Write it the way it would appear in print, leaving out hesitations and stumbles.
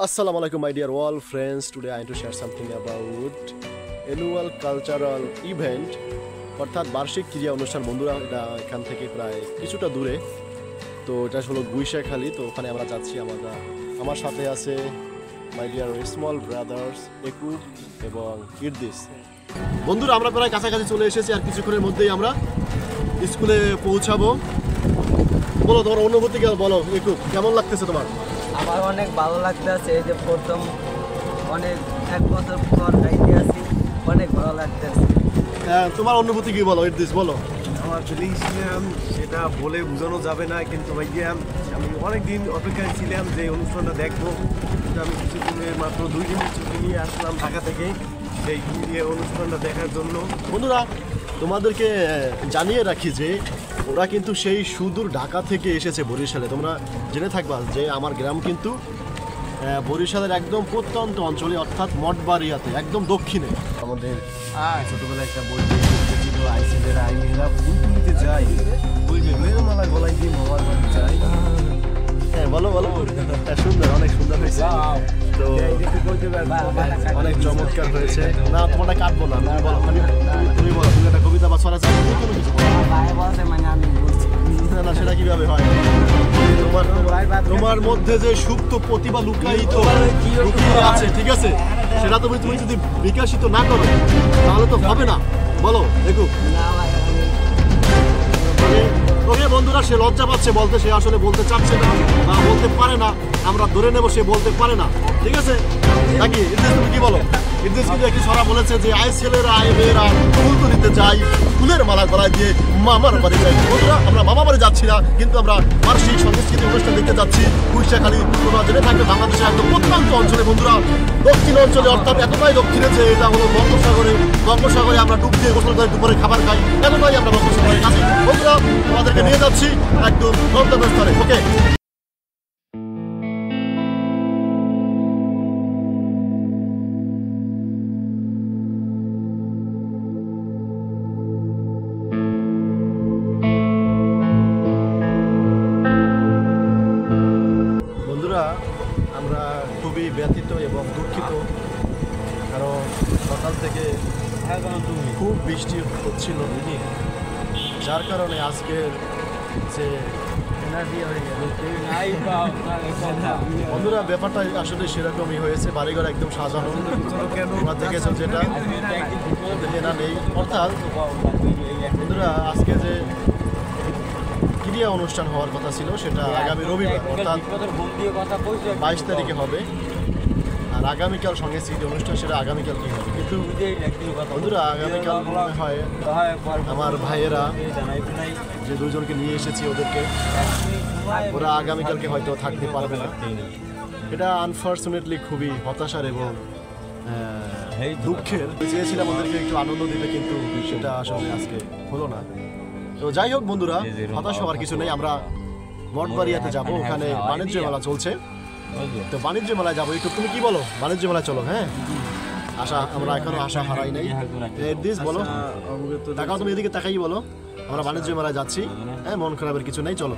Assalamualaikum my dear all friends. Today I want to share something about annual cultural event অর্থাৎ বার্ষিক ক্রীড়া অনুষ্ঠান। বন্ধুরা, এটা এখান থেকে প্রায় কিছুটা দূরে, তো এটা হলো গুইশাখালী। তো ওখানে আমরা যাচ্ছি। আমার সাথে আছে মাই ডিয়ার স্মল ব্রাদার্স একুব এবং ইরদিস। বন্ধুরা, আমরা প্রায় কাছাকাছি চলে এসেছি, আর কিছুক্ষণের মধ্যেই আমরা স্কুলে পৌঁছাবো। বলো তোমার অনুভূতি বলো একুব, কেমন লাগতেছে তোমার? আমার অনেক ভালো লাগতেছে, এই যে প্রথম অনেক এক বছর পর যাইতে আছি, অনেক ভালো লাগতেছে। হ্যাঁ, তোমার অনুভূতি কি বলো ইরদিস, বলো। আমার ফিলিংস ছিলাম সেটা বলে বোঝানো যাবে না, কিন্তু ভাইয়া আমি অনেক দিন অপেক্ষায় ছিলাম যে অনুষ্ঠানটা দেখবো। কিন্তু আমি কিছুদিনের মাত্র 2 দিনের ছুটি নিয়ে আসলাম ঢাকা থেকে সেই অনুষ্ঠানটা দেখার জন্য। বন্ধুরা, তোমাদেরকে জানিয়ে রাখি যে ওরা কিন্তু সেই সুদূর ঢাকা থেকে এসেছে বরিশালে। তোমরা জেনে থাকবা যে আমার গ্রাম কিন্তু বরিশালের একদম প্রত্যন্ত অঞ্চলে, অর্থাৎ মঠবাড়িয়াতে, একদম দক্ষিণে। আমাদের ছোটবেলায় একটা বই ছিল, আইসিদের আইনেরা ফুল তুলতে যায়, ওই মেয়ের মালা গলায় দিয়ে মামার বাড়ি যায়। হ্যাঁ, বলো বলো। সুন্দর, অনেক সুন্দর হয়েছে। তো অনেক চমৎকার হয়েছে। না, তোমারটা কাটবো না, তুমি বলো। তুমি বলো, তুমি একটা কবিতা বা ছড়া চাই, কোনো কিছু মানে আমি বলছি না, সেটা কিভাবে হয়? তোমার মধ্যে যে সুপ্ত প্রতিভা লুকিয়ে আছে, ঠিক আছে, সেটা তুমি যদি বিকাশিত না করো তাহলে তো হবে না। বলো দেখো। ওকে বন্ধুরা, সে লজ্জা পাচ্ছে বলতে, সে আসলে বলতে চাচ্ছে না বা বলতে পারে না। আমরা ধরে নেবো সে বলতে পারে না, ঠিক আছে নাকি? ইদ্রিস, তুমি কি বলো? ইদ্রিস কিন্তু একটি ছড়া বলেছে যে আয় ছেলেরা আয় মেয়েরা ফুল তুলিতে যাই, ফুলের মালা গলায় দিয়ে মামার বাড়ি যাই। বন্ধুরা, আমরা মামা বাড়ি যাচ্ছি না, কিন্তু আমরা বার্ষিক সংস্কৃতি অনুষ্ঠান দেখতে যাচ্ছি গুইশাখালী। তোমরা জেনে থাকবে বাংলাদেশের একদম প্রত্যন্ত অঞ্চলে, বন্ধুরা দক্ষিণ অঞ্চলে, অর্থাৎ এতটাই দক্ষিণে যে এটা হলো বঙ্গোসাগরে আমরা ডুব দিয়ে গোসল করে দুপুরে খাবার খাই, এতটাই আমরা বঙ্গোসাগরের কাছে। বন্ধুরা, তোমাদেরকে নিয়ে যাচ্ছি একদম গন্তব্যস্থলে। ওকে, আমরা খুবই ব্যথিত এবং দুঃখিত, কারণ সকাল থেকে খুব বৃষ্টি হচ্ছিল, যার কারণে আজকের যে বন্ধুরা ব্যাপারটা আসলে সেরকমই হয়েছে। বাড়িঘর একদম সাজানো, তোমরা দেখেছো যেটা এনা নেই। অর্থাৎ বন্ধুরা, আজকে যে ক্রীড়া অনুষ্ঠান হওয়ার কথা ছিল সেটা আগামী রবিবার, অর্থাৎ 22 তারিখে হবে। আর আগামীকাল সংস্কৃতি অনুষ্ঠান, সেটা আগামীকাল কি হবে। কিন্তু বন্ধুরা, আগামীকাল মনে হয় আমার ভাইয়েরা যে দুজনকে নিয়ে এসেছি ওরা আগামীকালকে হয়তো থাকতে পারবে না। এটা আনফর্চুনেটলি খুবই হতাশার এবং দুঃখের। চেয়েছিলাম ওদেরকে একটু আনন্দ দিতে, কিন্তু সেটা আসলে আজকে হলো না। তো যাই হোক বন্ধুরা, হতাশ হওয়ার কিছু নেই। আমরা মঠবাড়িয়াতে যাব, ওখানে বাণিজ্য মেলা চলছে। তো বাণিজ্য মেলায় যাবো। একটু তুমি কি বলো? বাণিজ্য মেলায় চলো। হ্যাঁ, আমরা এখনো আশা হারাই নাই। দিস বলো, তাকাও, তুমি এদিকে তাকাই বলো। আমরা বাণিজ্য মেলায় যাচ্ছি। হ্যাঁ, মন খারাপের কিছু নেই, চলো।